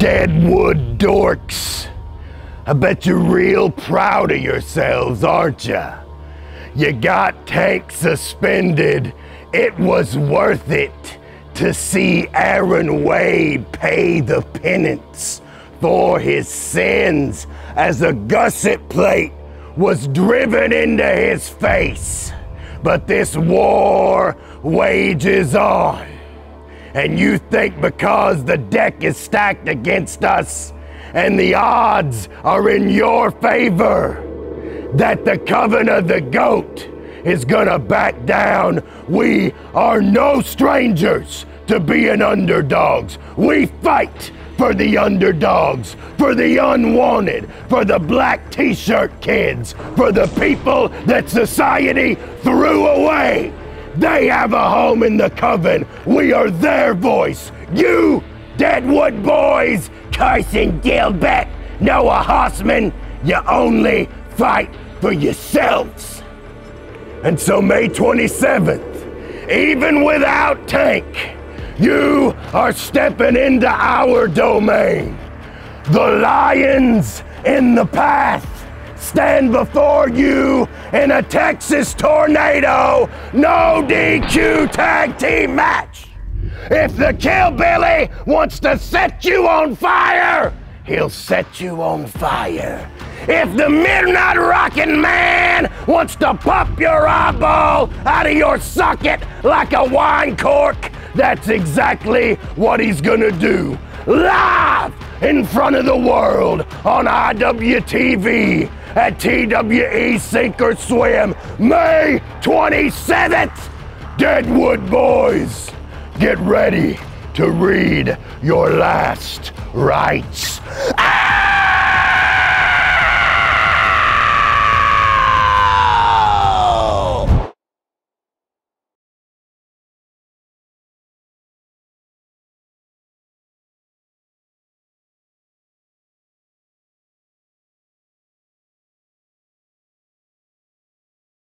Deadwood dorks. I bet you're real proud of yourselves, aren't ya? You got Tank suspended. It was worth it to see Aaron Wade pay the penance for his sins as a gusset plate was driven into his face. But this war wages on. And you think because the deck is stacked against us and the odds are in your favor that the Coven of the Goat is gonna back down? We are no strangers to being underdogs. We fight for the underdogs, for the unwanted, for the black t-shirt kids, for the people that society threw away. They have a home in the Coven. We are their voice. You, Deadwood boys, Carson, Dilbeck, Noah Hossman, you only fight for yourselves. And so May 27th, even without Tank, you are stepping into our domain. The lions in the path stand before you in a Texas tornado, no DQ tag team match. If the Killbilly wants to set you on fire, he'll set you on fire. If the Midnight Rockin' Man wants to pop your eyeball out of your socket like a wine cork, that's exactly what he's gonna do. Live in front of the world on IWTV at TWE Sink or Swim, May 27th. Deadwood boys, get ready to read your last rites.